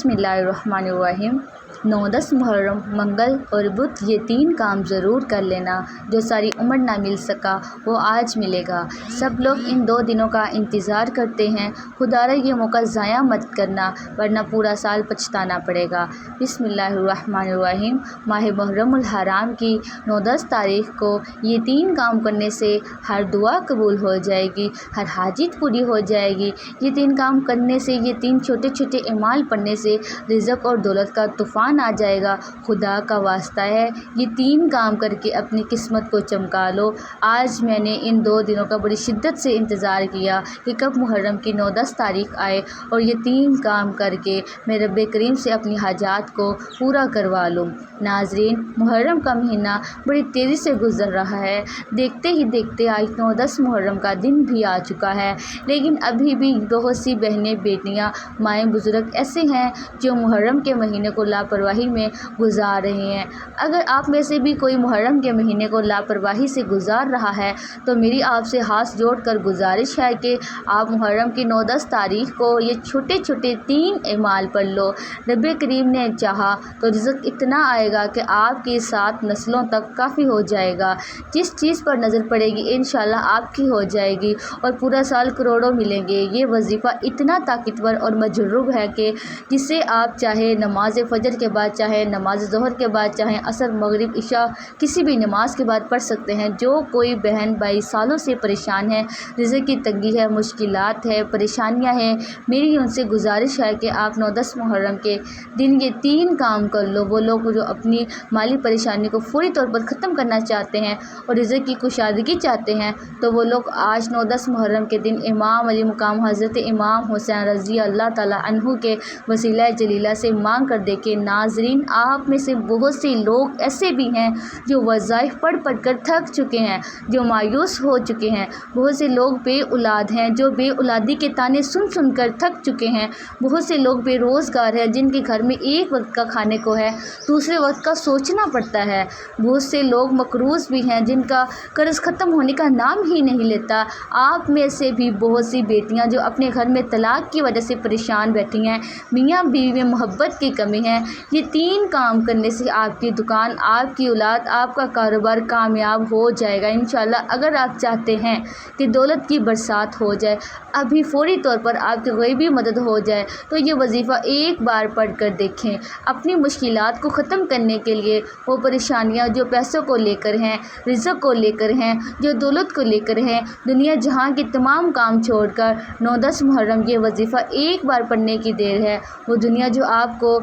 بسم اللہ الرحمن الرحیم۔ 9-10 محرم منگل اور بدھ یہ 3 کام ضرور کر لینا جو ساری عمر نہ مل سکا وہ آج ملے گا۔ سب لوگ ان 2 دنوں کا انتظار کرتے ہیں، خدارا یہ موقع ضائع مت کرنا ورنہ پورا سال پچھتانا پڑے گا۔ بسم اللہ الرحمن الرحیم۔ ماہ محرم الحرام کی 9-10 تاریخ کو یہ 3 کام کرنے سے ہر دعا قبول ہو جائے گی، ہر حاجت پوری ہو جائے گی۔ یہ 3 کام کرنے سے، یہ 3 چھوٹے چھوٹے اعمال پڑھنے سے رزق اور دولت کا طوفان آ جائے گا۔ خدا کا واسطہ ہے یہ 3 کام کر کے اپنی قسمت کو چمکا لو۔ آج میں نے ان 2 دنوں کا بڑی شدت سے انتظار کیا کہ کب محرم کی 9-10 تاریخ آئے اور یہ 3 کام کر کے میں رب کریم سے اپنی حاجات کو پورا کروا لوں۔ ناظرین، محرم کا مہینہ بڑی تیزی سے گزر رہا ہے۔ دیکھتے ہی دیکھتے آج 9-10 محرم کا دن بھی آ چکا ہے، لیکن ابھی بھی بہت سی بہنیں، بیٹیاں، مائیں، بزرگ ایسے ہیں جو محرم کے مہینے کو لاپرواہی میں گزار رہے ہیں۔ اگر آپ میں سے بھی کوئی محرم کے مہینے کو لاپرواہی سے گزار رہا ہے تو میری آپ سے ہاتھ جوڑ کر گزارش ہے کہ آپ محرم کی 9-10 تاریخ کو یہ چھوٹے چھوٹے 3 اعمال پڑھ لو۔ رب کریم نے چاہا تو رزق اتنا آئے گا کہ آپ کی 7 نسلوں تک کافی ہو جائے گا۔ جس چیز پر نظر پڑے گی انشاءاللہ آپ کی ہو جائے گی اور پورا سال کروڑوں ملیں گے۔ یہ وظیفہ اتنا طاقتور اور مجرب ہے کہ جسے آپ چاہے نماز فجر کے بعد، چاہے نماز ظہر کے بعد، چاہے عصر، مغرب، عشاء کسی بھی نماز کے بعد پڑھ سکتے ہیں۔ جو کوئی بہن بھائی سالوں سے پریشان ہے، رزق کی تنگی ہے، مشکلات ہے، پریشانیاں ہیں، میری ان سے گزارش ہے کہ آپ 9-10 محرم کے دن یہ 3 کام کر لو۔ وہ لوگ جو اپنی مالی پریشانی کو فوری طور پر ختم کرنا چاہتے ہیں اور رزق کی کشادگی چاہتے ہیں تو وہ لوگ آج 9-10 محرم کے دن امام علی مقام حضرت امام حسین رضی اللہ تعالیٰ عنہ کے وسیلہ جلیلہ سے مانگ کر دیکھیں۔ ناظرین، آپ میں سے بہت سے لوگ ایسے بھی ہیں جو وظائف پڑھ پڑھ کر تھک چکے ہیں، جو مایوس ہو چکے ہیں۔ بہت سے لوگ بے اولاد ہیں جو بے اولادی کے طعنے سن سن کر تھک چکے ہیں۔ بہت سے لوگ بے روزگار ہیں جن کے گھر میں ایک وقت کا کھانے کو ہے، دوسرے وقت کا سوچنا پڑتا ہے۔ بہت سے لوگ مقروض بھی ہیں جن کا قرض ختم ہونے کا نام ہی نہیں لیتا۔ آپ میں سے بھی بہت سی بیٹیاں جو اپنے گھر میں طلاق کی وجہ سے پریشان بیٹھی ہیں، میاں بیوی میں محبت کی کمی ہے۔ یہ 3 کام کرنے سے آپ کی دکان، آپ کی اولاد، آپ کا کاروبار کامیاب ہو جائے گا انشاءاللہ۔ اگر آپ چاہتے ہیں کہ دولت کی برسات ہو جائے، ابھی فوری طور پر آپ کی غیبی مدد ہو جائے تو یہ وظیفہ ایک بار پڑھ کر دیکھیں۔ اپنی مشکلات کو ختم کرنے کے لیے، وہ پریشانیاں جو پیسوں کو لے کر ہیں، رزق کو لے کر ہیں، جو دولت کو لے کر ہیں، دنیا جہاں کے تمام کام چھوڑ کر 9-10 محرم یہ وظیفہ ایک بار پڑھنے کی دیر ہے۔ وہ دنیا جو آپ کو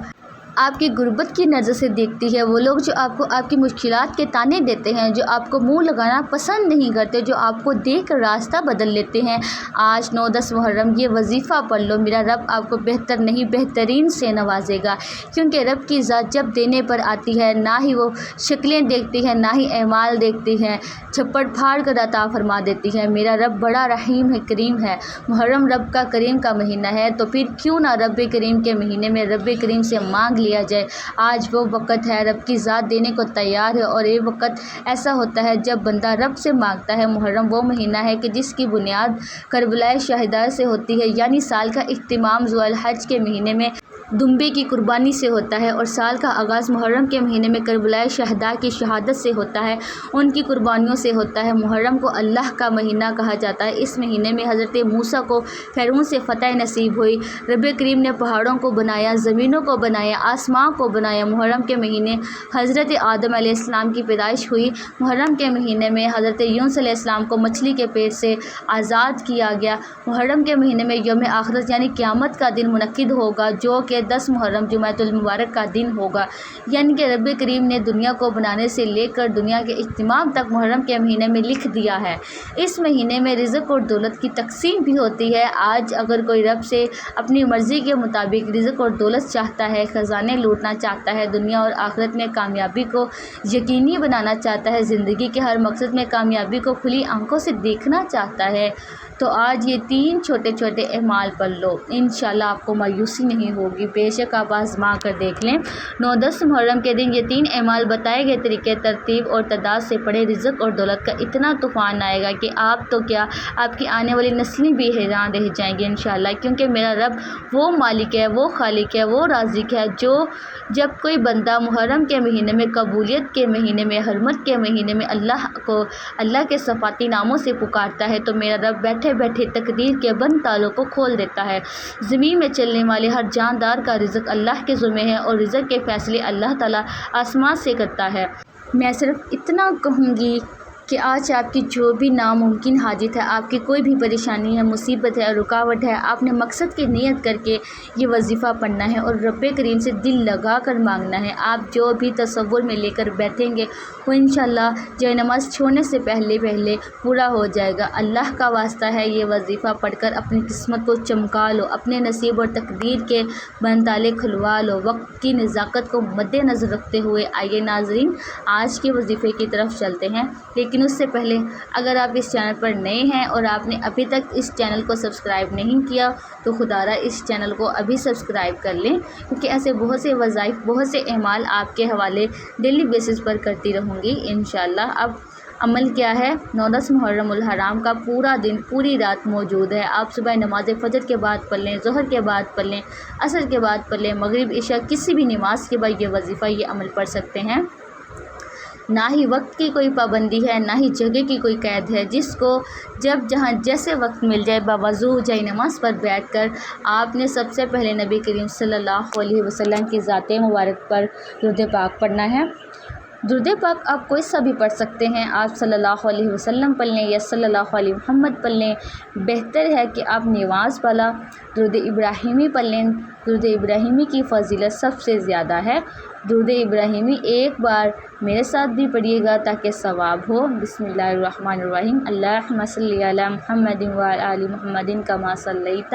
آپ کی غربت کی نظر سے دیکھتی ہے، وہ لوگ جو آپ کو آپ کی مشکلات کے طعنے دیتے ہیں، جو آپ کو منہ لگانا پسند نہیں کرتے، جو آپ کو دیکھ کر راستہ بدل لیتے ہیں، آج 9-10 محرم یہ وظیفہ پڑھ لو۔ میرا رب آپ کو بہتر نہیں بہترین سے نوازے گا، کیونکہ رب کی ذات جب دینے پر آتی ہے نہ ہی وہ شکلیں دیکھتی ہے نہ ہی اعمال دیکھتی ہے، چھپڑ پھاڑ کر عطا فرما دیتی ہے۔ میرا رب بڑا رحیم ہے، کریم ہے۔ محرم رب کا کریم کا مہینہ ہے، تو پھر کیوں نہ رب کریم کے مہینے میں رب کریم سے مانگ لیا جائے۔ آج وہ وقت ہے، رب کی ذات دینے کو تیار ہے، اور یہ وقت ایسا ہوتا ہے جب بندہ رب سے مانگتا ہے۔ محرم وہ مہینہ ہے کہ جس کی بنیاد کربلا شہداء سے ہوتی ہے، یعنی سال کا اختتام ذو الحج کے مہینے میں دمبے کی قربانی سے ہوتا ہے، اور سال کا آغاز محرم کے مہینے میں کربلا شہداء کی شہادت سے ہوتا ہے، ان کی قربانیوں سے ہوتا ہے۔ محرم کو اللہ کا مہینہ کہا جاتا ہے۔ اس مہینے میں حضرت موسیٰ کو فرعون سے فتح نصیب ہوئی۔ رب کریم نے پہاڑوں کو بنایا، زمینوں کو بنایا، آسمان کو بنایا۔ محرم کے مہینے حضرت آدم علیہ السلام کی پیدائش ہوئی۔ محرم کے مہینے میں حضرت یونس علیہ السلام کو مچھلی کے پیٹ سے آزاد کیا گیا۔ محرم کے مہینے میں یوم آخرت یعنی قیامت کا دن منعقد ہوگا، جو کہ 10 محرم جمعۃ المبارک کا دن ہوگا، یعنی کہ رب کریم نے دنیا کو بنانے سے لے کر دنیا کے اختتام تک محرم کے مہینے میں لکھ دیا ہے۔ اس مہینے میں رزق اور دولت کی تقسیم بھی ہوتی ہے۔ آج اگر کوئی رب سے اپنی مرضی کے مطابق رزق اور دولت چاہتا ہے، خزانے لوٹنا چاہتا ہے، دنیا اور آخرت میں کامیابی کو یقینی بنانا چاہتا ہے، زندگی کے ہر مقصد میں کامیابی کو کھلی آنکھوں سے دیکھنا چاہتا ہے، تو آج یہ 3 چھوٹے چھوٹے اعمال پڑھ لو، انشاءاللہ آپ کو مایوسی نہیں ہوگی۔ ہوگی، بے شک آپ آزما کر دیکھ لیں۔ 9-10 محرم کے دن یہ 3 اعمال بتائے گئے طریقے ترتیب اور تعداد سے پڑھے، رزق اور دولت کا اتنا طوفان آئے گا کہ آپ تو کیا آپ کی آنے والی نسلیں بھی حیران رہ جائیں گی انشاءاللہ، کیونکہ میرا رب وہ مالک ہے، وہ خالق ہے، وہ رازق ہے جو جب کوئی بندہ محرم کے مہینے میں، قبولیت کے مہینے میں، حرمت کے مہینے میں اللہ کے صفاتی ناموں سے پکارتا ہے تو میرا رب بیٹھے بیٹھے تقدیر کے بند تالوں کو کھول دیتا ہے۔ زمین میں چلنے والے ہر جاندار کا رزق اللہ کے ذمہ ہے اور رزق کے فیصلے اللہ تعالیٰ آسمان سے کرتا ہے۔ میں صرف اتنا کہوں گی کہ آج آپ کی جو بھی ناممکن حاجت ہے، آپ کی کوئی بھی پریشانی ہے، مصیبت ہے، رکاوٹ ہے، آپ نے مقصد کی نیت کر کے یہ وظیفہ پڑھنا ہے اور رب کریم سے دل لگا کر مانگنا ہے۔ آپ جو بھی تصور میں لے کر بیٹھیں گے وہ انشاءاللہ جائے نماز چھوڑنے سے پہلے پورا ہو جائے گا۔ اللہ کا واسطہ ہے، یہ وظیفہ پڑھ کر اپنی قسمت کو چمکا لو، اپنے نصیب اور تقدیر کے بند تالے کھلوا لو۔ وقت کی نزاکت کو مد نظر رکھتے ہوئے آئیے ناظرین آج کے وظیفے کی طرف چلتے ہیں، لیکن اس سے پہلے اگر آپ اس چینل پر نئے ہیں اور آپ نے ابھی تک اس چینل کو سبسکرائب نہیں کیا تو خدا را اس چینل کو ابھی سبسکرائب کر لیں، کیونکہ ایسے بہت سے وظائف، بہت سے اعمال آپ کے حوالے ڈیلی بیسس پر کرتی رہوں گی انشاءاللہ۔ اب عمل کیا ہے؟ 9-10 محرم الحرام کا پورا دن، پوری رات موجود ہے۔ آپ صبح نماز فجر کے بعد پڑھ لیں، ظہر کے بعد پڑھ لیں، عصر کے بعد پڑھ لیں، مغرب عشاء کسی بھی نماز کے بعد یہ وظیفہ، یہ عمل پڑھ سکتے ہیں۔ نہ ہی وقت کی کوئی پابندی ہے، نہ ہی جگہ کی کوئی قید ہے، جس کو جب جہاں جیسے وقت مل جائے باوضو جائے نماز پر بیٹھ کر آپ نے سب سے پہلے نبی کریم صلی اللہ علیہ وسلم کی ذات مبارک پر درود پاک پڑھنا ہے۔ درود پاک آپ کوئی سا بھی پڑھ سکتے ہیں، آپ صلی اللہ علیہ وسلم پڑھ لیں یا صلی اللہ علیہ محمد پڑھ لیں۔ بہتر ہے کہ آپ نماز والا درود ابراہیمی پڑھ لیں، درود ابراہیمی کی فضیلت سب سے زیادہ ہے۔ درود ابراہیمی ایک بار میرے ساتھ بھی پڑھیے گا تاکہ ثواب ہو۔ بسم اللہ الرحمن الرحیم، اللہم صلی علی محمد وعلی آل محمد کما صلیت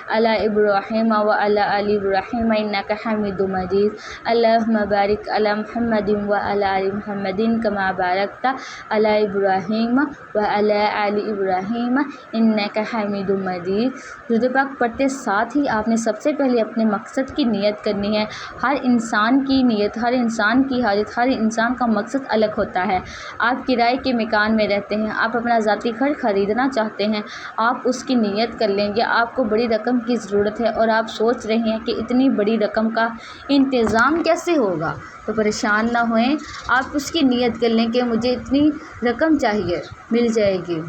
علی ابراہیم وعلی آل ابراہیم انک حمید مجید، اللہم بارک علی محمد وعلی آل محمد کما بارکت علی ابراہیم وعلی آل ابراہیم انک حمید مجید۔ درود پاک پڑھتے ساتھ ہی آپ نے سب سے پہلے اپنے مقصد کی نیت کرنی ہے۔ ہر انسان کی نیت، ہر انسان کی حاجت، ہر انسان کا مقصد الگ ہوتا ہے۔ آپ کرائے کے مکان میں رہتے ہیں، آپ اپنا ذاتی گھر خریدنا چاہتے ہیں، آپ اس کی نیت کر لیں، یا آپ کو بڑی رقم کی ضرورت ہے اور آپ سوچ رہے ہیں کہ اتنی بڑی رقم کا انتظام کیسے ہوگا، تو پریشان نہ ہوئیں، آپ اس کی نیت کر لیں کہ مجھے اتنی رقم چاہیے، مل جائے گی۔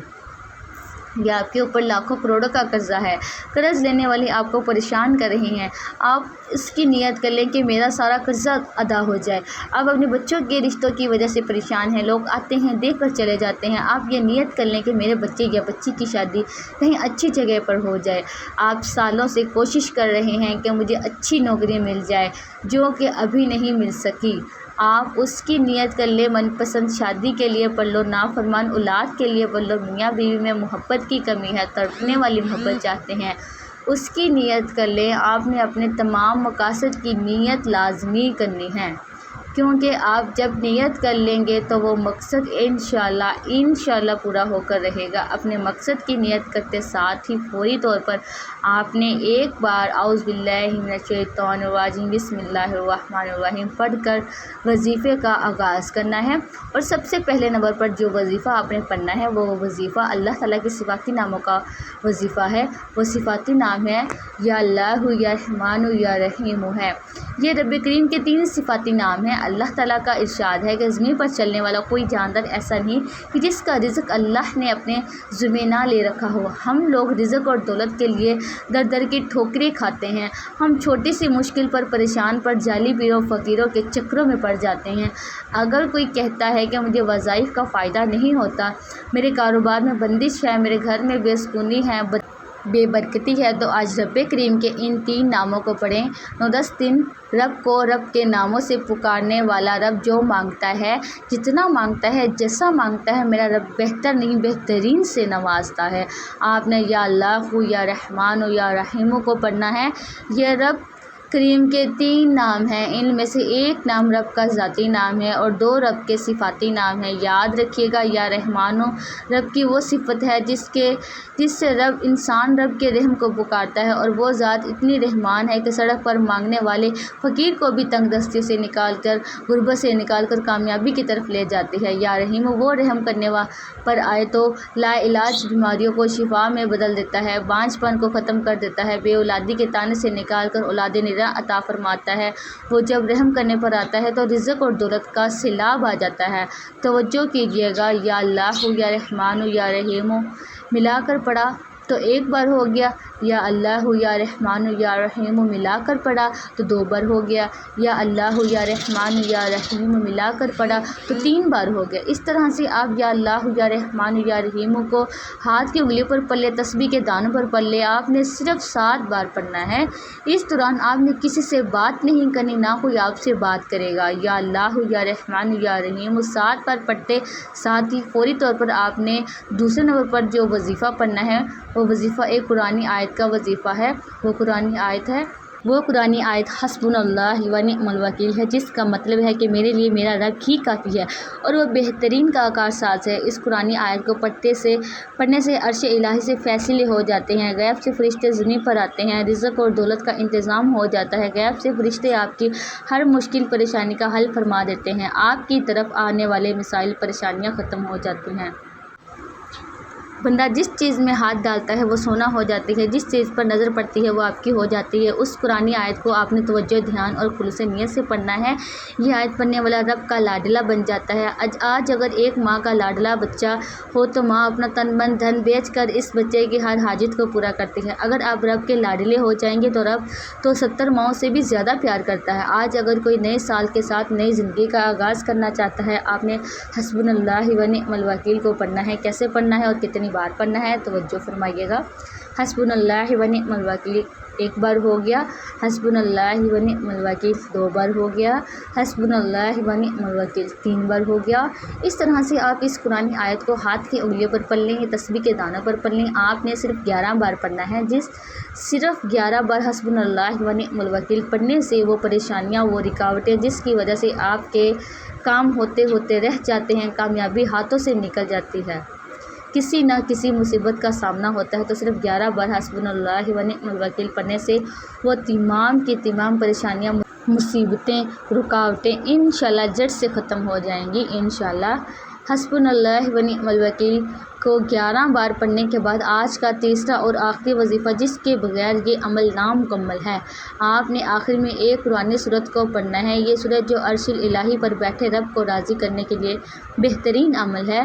یا آپ کے اوپر لاکھوں کروڑوں کا قرضہ ہے، قرض لینے والے آپ کو پریشان کر رہے ہیں، آپ اس کی نیت کر لیں کہ میرا سارا قرضہ ادا ہو جائے۔ آپ اپنے بچوں کے رشتوں کی وجہ سے پریشان ہیں، لوگ آتے ہیں دے کر چلے جاتے ہیں، آپ یہ نیت کر لیں کہ میرے بچے یا بچی کی شادی کہیں اچھی جگہ پر ہو جائے۔ آپ سالوں سے کوشش کر رہے ہیں کہ مجھے اچھی نوکری مل جائے جو کہ ابھی نہیں مل سکی، آپ اس کی نیت کر لیں۔ من پسند شادی کے لیے پڑھ لو، نافرمان اولاد کے لیے پڑھ لو، میاں بیوی میں محبت کی کمی ہے، تڑپنے والی محبت چاہتے ہیں، اس کی نیت کر لیں۔ آپ نے اپنے تمام مقاصد کی نیت لازمی کرنی ہے، کیونکہ آپ جب نیت کر لیں گے تو وہ مقصد انشاءاللہ پورا ہو کر رہے گا۔ اپنے مقصد کی نیت کرتے ساتھ ہی فوری طور پر آپ نے ایک بار اعوذ باللہ من الشیطان الرجیم بسم اللہ الرحمن الرحیم پڑھ کر وظیفے کا آغاز کرنا ہے۔ اور سب سے پہلے نمبر پر جو وظیفہ آپ نے پڑھنا ہے وہ وظیفہ اللہ تعالیٰ کے صفاتی ناموں کا وظیفہ ہے۔ وہ صفاتی نام ہے یا اللہ، یا رحمان، یا رحیم ہے۔ یہ رب کریم کے 3 صفاتی نام ہیں۔ اللہ تعالیٰ کا ارشاد ہے کہ زمین پر چلنے والا کوئی جاندار ایسا نہیں کہ جس کا رزق اللہ نے اپنے ذمہ نہ لے رکھا ہو۔ ہم لوگ رزق اور دولت کے لیے در در کی ٹھوکریں کھاتے ہیں، ہم چھوٹی سی مشکل پر پریشان پر جعلی پیروں فقیروں کے چکروں میں پڑ جاتے ہیں۔ اگر کوئی کہتا ہے کہ مجھے وظائف کا فائدہ نہیں ہوتا، میرے کاروبار میں بندش ہے، میرے گھر میں بے سکونی ہے، بے برکتی ہے، تو آج رب کریم کے ان 3 ناموں کو پڑھیں۔ 9-10 دن رب کو رب کے ناموں سے پکارنے والا رب جو مانگتا ہے، جتنا مانگتا ہے، جیسا مانگتا ہے، میرا رب بہتر نہیں بہترین سے نوازتا ہے۔ آپ نے یا اللہ یا رحمان یا رحیم کو پڑھنا ہے۔ یہ رب کریم کے 3 نام ہیں، ان میں سے ایک نام رب کا ذاتی نام ہے اور 2 رب کے صفاتی نام ہیں۔ یاد رکھیے گا، یا رحمانو رب کی وہ صفت ہے جس سے انسان رب کے رحم کو پکارتا ہے، اور وہ ذات اتنی رحمان ہے کہ سڑک پر مانگنے والے فقیر کو بھی تنگ دستی سے نکال کر، غربت سے نکال کر کامیابی کی طرف لے جاتی ہے۔ یا رحیم وہ رحم کرنے پر آئے تو لا علاج بیماریوں کو شفا میں بدل دیتا ہے، بانجھ پن کو ختم کر دیتا ہے، بے اولادی کے طانے سے نکال کر اولاد نراں عطا فرماتا ہے۔ وہ جب رحم کرنے پر آتا ہے تو رزق اور دولت کا سیلاب آ جاتا ہے۔ توجہ کیجیے گا، یا اللہ یا رحمانو یا رحیمو ملا کر پڑھا تو ایک بار ہو گیا، یا اللہ یا رحمانو یا رحیم ملا کر پڑھا تو 2 بار ہو گیا، یا اللہ یا رحمان یا رحیم ملا کر پڑھا تو 3 بار ہو گیا۔ اس طرح سے آپ یا اللہ یا رحمان یا رحیم کو ہاتھ کی انگلیوں پر پڑھ لیں، تسبیح کے دانوں پر پڑھ لیں۔ آپ نے صرف 7 بار پڑھنا ہے۔ اس دوران آپ نے کسی سے بات نہیں کرنی، نہ کوئی آپ سے بات کرے گا۔ یا اللہ یا رحمان یا رحیم 7 بار پڑھتے ساتھ ہی فوری طور پر آپ نے دوسرے نمبر پر جو وظیفہ پڑھنا ہے، وہ وظیفہ ایک قرآنی آیت کا وظیفہ ہے۔ وہ قرآنی آیت حسبنا اللہ و نعم الوکیل ہے، جس کا مطلب ہے کہ میرے لیے میرا رب ہی کافی ہے اور وہ بہترین کا کار ساز ہے۔ اس قرآنی آیت کو پڑھنے سے عرش الہی سے فیصلے ہو جاتے ہیں، غیب سے فرشتے زمین پر آتے ہیں، رزق اور دولت کا انتظام ہو جاتا ہے، غیب سے فرشتے آپ کی ہر مشکل پریشانی کا حل فرما دیتے ہیں، آپ کی طرف آنے والے مسائل پریشانیاں ختم ہو جاتی ہیں۔ بندہ جس چیز میں ہاتھ ڈالتا ہے وہ سونا ہو جاتی ہے، جس چیز پر نظر پڑتی ہے وہ آپ کی ہو جاتی ہے۔ اس قرآنی آیت کو آپ نے توجہ، دھیان اور خلوص نیت سے پڑھنا ہے۔ یہ آیت پڑھنے والا رب کا لاڈلا بن جاتا ہے۔ آج اگر ایک ماں کا لاڈلا بچہ ہو تو ماں اپنا تن من دھن بیچ کر اس بچے کی ہر حاجت کو پورا کرتی ہے۔ اگر آپ رب کے لاڈلے ہو جائیں گے تو رب تو 70 ماؤں سے بھی زیادہ پیار کرتا ہے۔ آج اگر کوئی نئے سال کے ساتھ نئی زندگی کا آغاز کرنا چاہتا ہے، آپ نے حسبنا اللہ و نعم الوکیل کو پڑھنا ہے۔ کیسے پڑھنا ہے اور کتنی بار پڑھنا ہے، توجہ فرمائیے گا۔ حسبنا اللہ و نعم الوکیل 1 بار ہو گیا، حسبنا اللہ و نعم الوکیل 2 بار ہو گیا، حسبنا اللہ و نعم الوکیل 3 بار ہو گیا۔ اس طرح سے آپ اس قرآنی آیت کو ہاتھ کی انگلیوں پر پڑھ لیں، تسبیح کے دانوں پر پڑھ لیں۔ آپ نے صرف 11 بار پڑھنا ہے۔ صرف 11 بار حسبنا اللہ و نعم الوکیل پڑھنے سے وہ پریشانیاں، وہ رکاوٹیں جس کی وجہ سے آپ کے کام ہوتے ہوتے رہ جاتے ہیں، کامیابی ہاتھوں سے نکل جاتی ہے، کسی نہ کسی مصیبت کا سامنا ہوتا ہے، تو صرف 11 بار حسبنا اللہ و نعم الوکیل پڑھنے سے وہ تمام کی تمام پریشانیاں، مصیبتیں، رکاوٹیں انشاءاللہ جڑ سے ختم ہو جائیں گی انشاءاللہ۔ حسبنا اللہ و نعم الوکیل کو 11 بار پڑھنے کے بعد آج کا تیسرا اور آخری وظیفہ، جس کے بغیر یہ عمل نامکمل ہے، آپ نے آخر میں ایک قرآنی سورت کو پڑھنا ہے۔ یہ سورت جو عرش الہی پر بیٹھے رب کو راضی کرنے کے لیے بہترین عمل ہے۔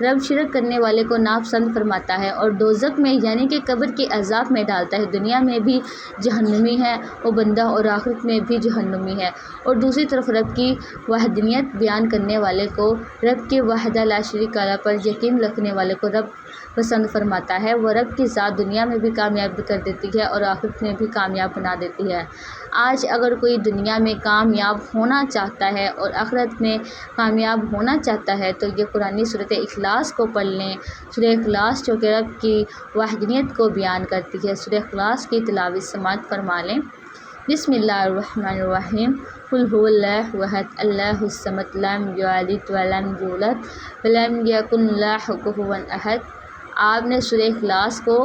رب شرک کرنے والے کو ناپسند فرماتا ہے اور دوزخ میں یعنی کہ قبر کے عذاب میں ڈالتا ہے۔ دنیا میں بھی جہنمی ہے وہ بندہ اور آخرت میں بھی جہنمی ہے۔ اور دوسری طرف رب کی وحدانیت بیان کرنے والے کو، رب کے وحدہ لا شریک اللہ پر یقین رکھنے والے کو رب پسند فرماتا ہے۔ وہ رب کی ذات دنیا میں بھی کامیاب کر دیتی ہے اور آخرت میں بھی کامیاب بنا دیتی ہے۔ آج اگر کوئی دنیا میں کامیاب ہونا چاہتا ہے اور آخرت میں کامیاب ہونا چاہتا ہے تو یہ قرآنی سورۃ اخلاص کو پڑھ لیں۔ سورہ اخلاص جو کہ رب کی وحدانیت کو بیان کرتی ہے، سورہ اخلاص کی تلاوت سماعت فرما لیں۔ بسم اللہ الرحمن الرحیم۔ قل هو اللہ احد اللہ الصمد لم یلد ولم یولد ولم یکن لہ کفوا احد۔ آپ نے سورہ اخلاص کو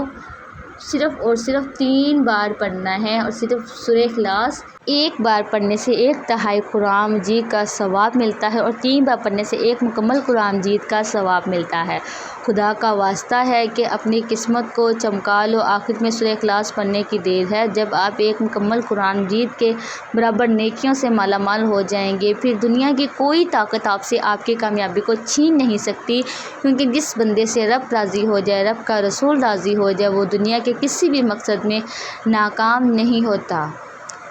صرف اور صرف 3 بار پڑھنا ہے، اور صرف سورہ اخلاص 1 بار پڑھنے سے 1/3 قرآن مجید کا ثواب ملتا ہے، اور 3 بار پڑھنے سے 1 مکمل قرآن مجید کا ثواب ملتا ہے۔ خدا کا واسطہ ہے کہ اپنی قسمت کو چمکا لو، آخر میں سورہ اخلاص پڑھنے کی دیر ہے۔ جب آپ 1 مکمل قرآن مجید کے برابر نیکیوں سے مالا مال ہو جائیں گے، پھر دنیا کی کوئی طاقت آپ سے آپ کی کامیابی کو چھین نہیں سکتی، کیونکہ جس بندے سے رب راضی ہو جائے، رب کا رسول راضی ہو جائے، وہ دنیا کے کسی بھی مقصد میں ناکام نہیں ہوتا۔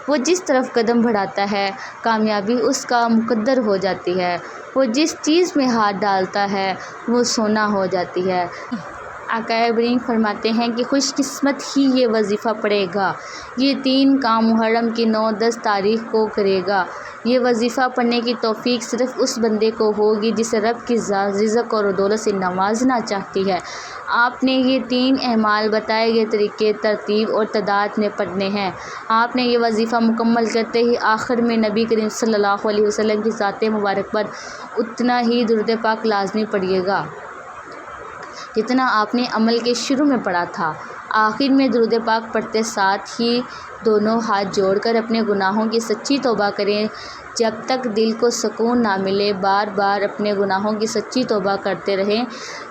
وہ جس طرف قدم بڑھاتا ہے، کامیابی اس کا مقدر ہو جاتی ہے۔ وہ جس چیز میں ہاتھ ڈالتا ہے وہ سونا ہو جاتی ہے۔ آقائے برین فرماتے ہیں کہ خوش قسمت ہی یہ وظیفہ پڑھے گا، یہ 3 کام محرم کی 9-10 تاریخ کو کرے گا۔ یہ وظیفہ پڑھنے کی توفیق صرف اس بندے کو ہوگی جسے رب کی ذات رزق اور دولت سے نوازنا چاہتی ہے۔ آپ نے یہ 3 اعمال بتائے گئے طریقے، ترتیب اور تعداد میں پڑھنے ہیں۔ آپ نے یہ وظیفہ مکمل کرتے ہی آخر میں نبی کریم صلی اللہ علیہ وسلم کی ذات مبارک پر اتنا ہی درود پاک لازمی پڑھیے گا جتنا آپ نے عمل کے شروع میں پڑھا تھا۔ آخر میں درود پاک پڑھتے ساتھ ہی دونوں ہاتھ جوڑ کر اپنے گناہوں کی سچی توبہ کریں۔ جب تک دل کو سکون نہ ملے بار بار اپنے گناہوں کی سچی توبہ کرتے رہیں۔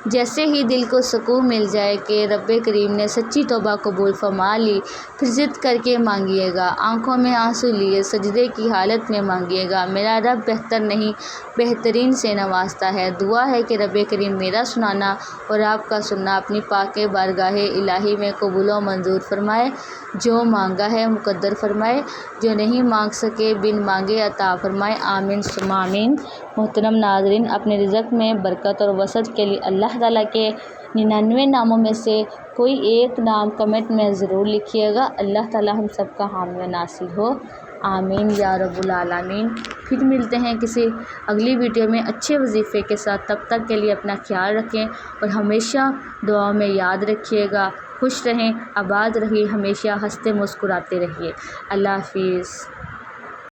جیسے ہی دل کو سکون مل جائے کہ رب کریم نے سچی توبہ قبول فرما لی، پھر ضد کر کے مانگیے گا، آنکھوں میں آنسو لیے سجدے کی حالت میں مانگیے گا۔ میرا رب بہتر نہیں بہترین سے نوازتا ہے۔ دعا ہے کہ رب کریم میرا سنانا اور آپ کا سننا اپنی پاک بارگاہ الہی میں قبول و منظور فرمائے، جو مانگا ہے مقدر فرمائے، جو نہیں مانگ سکے بن مانگے عطا فرمائے، آمین ثم آمین۔ محترم ناظرین، اپنے رزق میں برکت اور وسعت کے لیے اللہ تعالیٰ کے 99 ناموں میں سے کوئی ایک نام کمنٹ میں ضرور لکھیے گا۔ اللہ تعالیٰ ہم سب کا حامی و ناصر ہو، آمین یا رب العالمین۔ پھر ملتے ہیں کسی اگلی ویڈیو میں اچھے وظیفے کے ساتھ، تب تک کے لیے اپنا خیال رکھیں اور ہمیشہ دعا میں یاد رکھیے گا۔ خوش رہیں، آباد رہیے، ہمیشہ ہنستے مسکراتے رہیے۔ اللہ حافظ۔